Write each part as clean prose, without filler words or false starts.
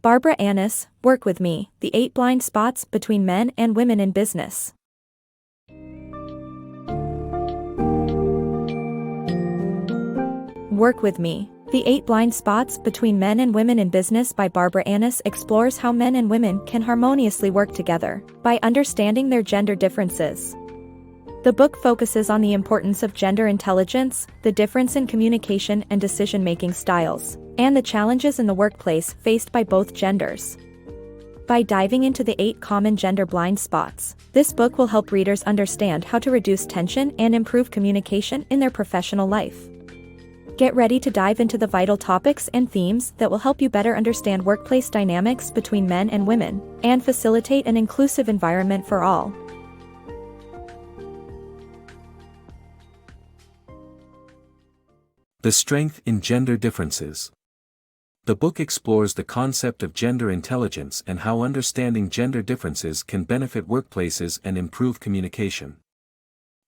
Barbara Annis, Work With Me, The 8 Blind Spots Between Men and Women in Business. Work With Me, The 8 Blind Spots Between Men and Women in Business by Barbara Annis explores how men and women can harmoniously work together by understanding their gender differences. The book focuses on the importance of gender intelligence, the difference in communication and decision-making styles, and the challenges in the workplace faced by both genders. By diving into the 8 common gender blind spots, this book will help readers understand how to reduce tension and improve communication in their professional life. Get ready to dive into the vital topics and themes that will help you better understand workplace dynamics between men and women, and facilitate an inclusive environment for all. The Strength in Gender Differences. The book explores the concept of gender intelligence and how understanding gender differences can benefit workplaces and improve communication.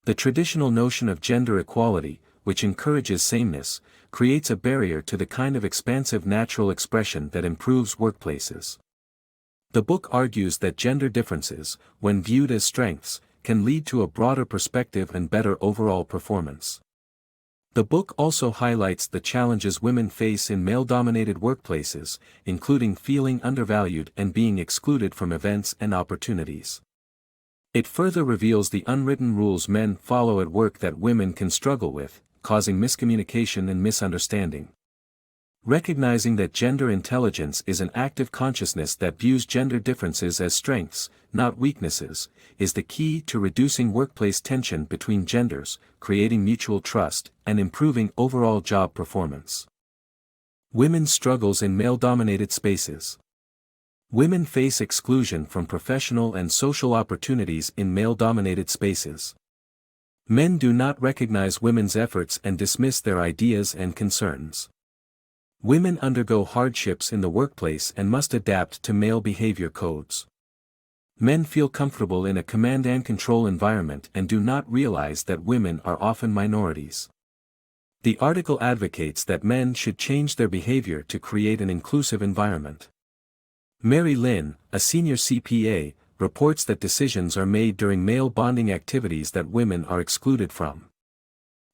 The traditional notion of gender equality, which encourages sameness, creates a barrier to the kind of expansive natural expression that improves workplaces. The book argues that gender differences, when viewed as strengths, can lead to a broader perspective and better overall performance. The book also highlights the challenges women face in male-dominated workplaces, including feeling undervalued and being excluded from events and opportunities. It further reveals the unwritten rules men follow at work that women can struggle with, causing miscommunication and misunderstanding. Recognizing that gender intelligence is an active consciousness that views gender differences as strengths, not weaknesses, is the key to reducing workplace tension between genders, creating mutual trust, and improving overall job performance. Women's struggles in male-dominated spaces. Women face exclusion from professional and social opportunities in male-dominated spaces. Men do not recognize women's efforts and dismiss their ideas and concerns. Women undergo hardships in the workplace and must adapt to male behavior codes. Men feel comfortable in a command and control environment and do not realize that women are often minorities. The article advocates that men should change their behavior to create an inclusive environment. Mary Lynn, a senior CPA, reports that decisions are made during male bonding activities that women are excluded from.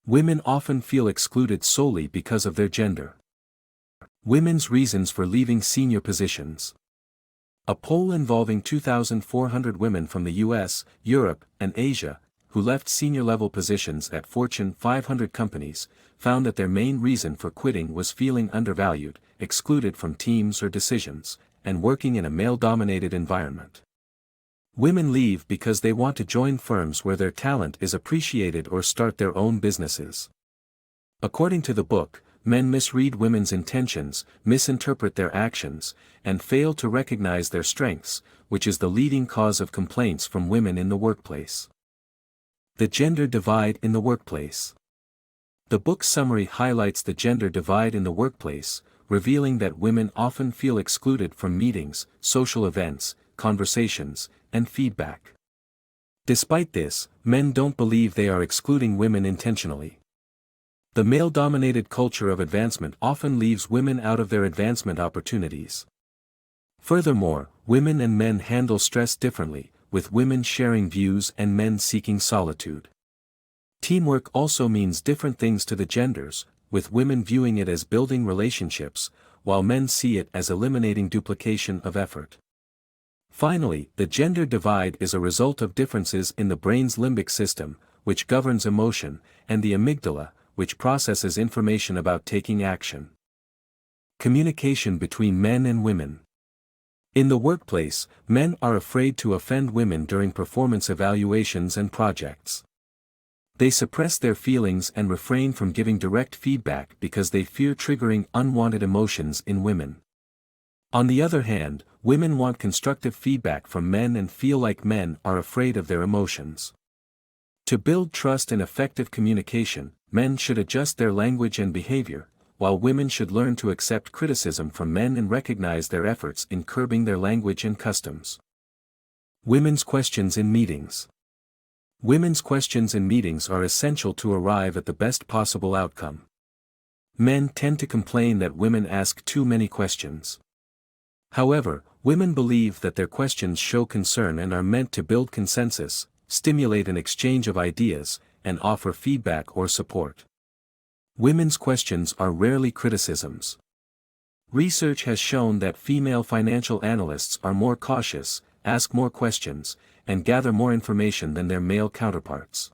Women often feel excluded solely because of their gender. Women's reasons for leaving senior positions. A poll involving 2,400 women from the US, Europe, and Asia, who left senior-level positions at Fortune 500 companies, found that their main reason for quitting was feeling undervalued, excluded from teams or decisions, and working in a male-dominated environment. Women leave because they want to join firms where their talent is appreciated or start their own businesses. According to the book, men misread women's intentions, misinterpret their actions, and fail to recognize their strengths, which is the leading cause of complaints from women in the workplace. The gender divide in the workplace. The book's summary highlights the gender divide in the workplace, revealing that women often feel excluded from meetings, social events, conversations, and feedback. Despite this, men don't believe they are excluding women intentionally. The male-dominated culture of advancement often leaves women out of their advancement opportunities. Furthermore, women and men handle stress differently, with women sharing views and men seeking solitude. Teamwork also means different things to the genders, with women viewing it as building relationships, while men see it as eliminating duplication of effort. Finally, the gender divide is a result of differences in the brain's limbic system, which governs emotion, and the amygdala, which processes information about taking action. Communication between men and women. In the workplace, men are afraid to offend women during performance evaluations and projects. They suppress their feelings and refrain from giving direct feedback because they fear triggering unwanted emotions in women. On the other hand, women want constructive feedback from men and feel like men are afraid of their emotions. To build trust and effective communication, men should adjust their language and behavior, while women should learn to accept criticism from men and recognize their efforts in curbing their language and customs. Women's questions in meetings. Women's questions in meetings are essential to arrive at the best possible outcome. Men tend to complain that women ask too many questions. However, women believe that their questions show concern and are meant to build consensus, stimulate an exchange of ideas, and offer feedback or support. Women's questions are rarely criticisms. Research has shown that female financial analysts are more cautious, ask more questions, and gather more information than their male counterparts.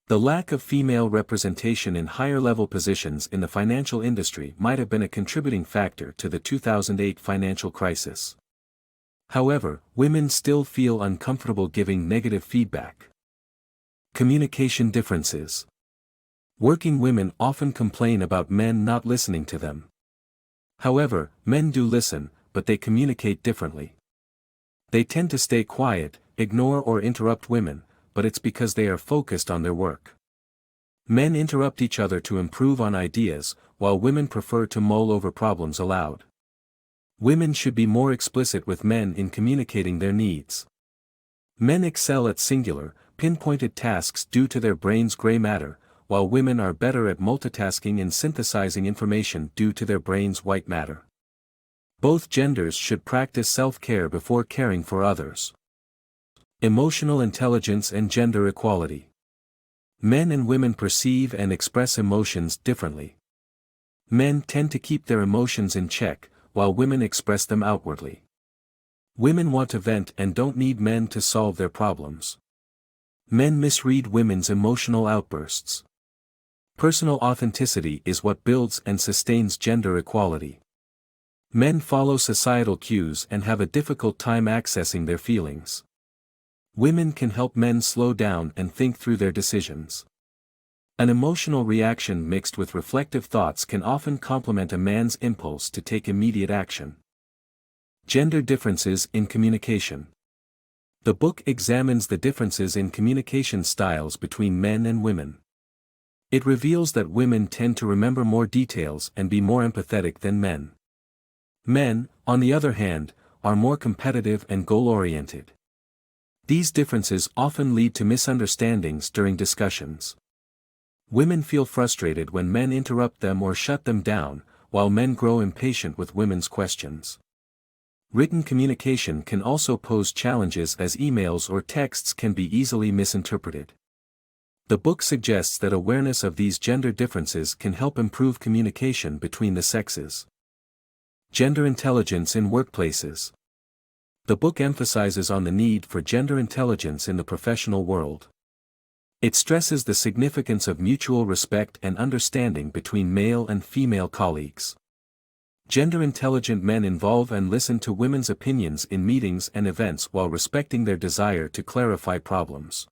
The lack of female representation in higher-level positions in the financial industry might have been a contributing factor to the 2008 financial crisis. However, women still feel uncomfortable giving negative feedback. Communication differences. Working women often complain about men not listening to them. However, men do listen, but they communicate differently. They tend to stay quiet, ignore or interrupt women, but it's because they are focused on their work. Men interrupt each other to improve on ideas, while women prefer to mull over problems aloud. Women should be more explicit with men in communicating their needs. Men excel at singular, pinpointed tasks due to their brain's gray matter, while women are better at multitasking and synthesizing information due to their brain's white matter. Both genders should practice self-care before caring for others. Emotional intelligence and gender equality. Men and women perceive and express emotions differently. Men tend to keep their emotions in check, while women express them outwardly. Women want to vent and don't need men to solve their problems. Men misread women's emotional outbursts. Personal authenticity is what builds and sustains gender equality. Men follow societal cues and have a difficult time accessing their feelings. Women can help men slow down and think through their decisions. An emotional reaction mixed with reflective thoughts can often complement a man's impulse to take immediate action. Gender differences in communication. The book examines the differences in communication styles between men and women. It reveals that women tend to remember more details and be more empathetic than men. Men, on the other hand, are more competitive and goal-oriented. These differences often lead to misunderstandings during discussions. Women feel frustrated when men interrupt them or shut them down, while men grow impatient with women's questions. Written communication can also pose challenges as emails or texts can be easily misinterpreted. The book suggests that awareness of these gender differences can help improve communication between the sexes. Gender intelligence in workplaces. The book emphasizes on the need for gender intelligence in the professional world. It stresses the significance of mutual respect and understanding between male and female colleagues. Gender-intelligent men involve and listen to women's opinions in meetings and events while respecting their desire to clarify problems.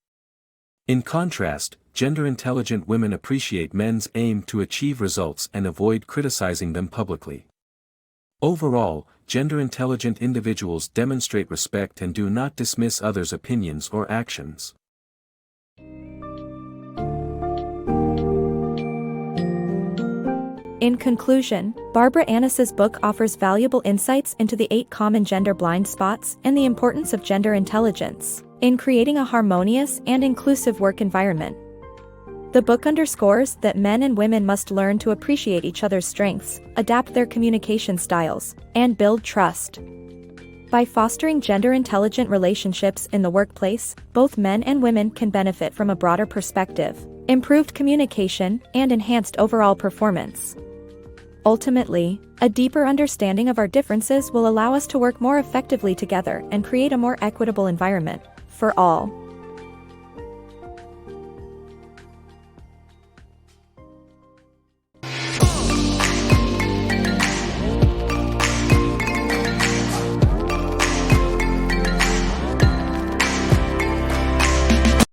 In contrast, gender-intelligent women appreciate men's aim to achieve results and avoid criticizing them publicly. Overall, gender-intelligent individuals demonstrate respect and do not dismiss others' opinions or actions. In conclusion, Barbara Annis's book offers valuable insights into the 8 common gender blind spots and the importance of gender intelligence in creating a harmonious and inclusive work environment. The book underscores that men and women must learn to appreciate each other's strengths, adapt their communication styles, and build trust. By fostering gender-intelligent relationships in the workplace, both men and women can benefit from a broader perspective, improved communication, and enhanced overall performance. Ultimately, a deeper understanding of our differences will allow us to work more effectively together and create a more equitable environment for all.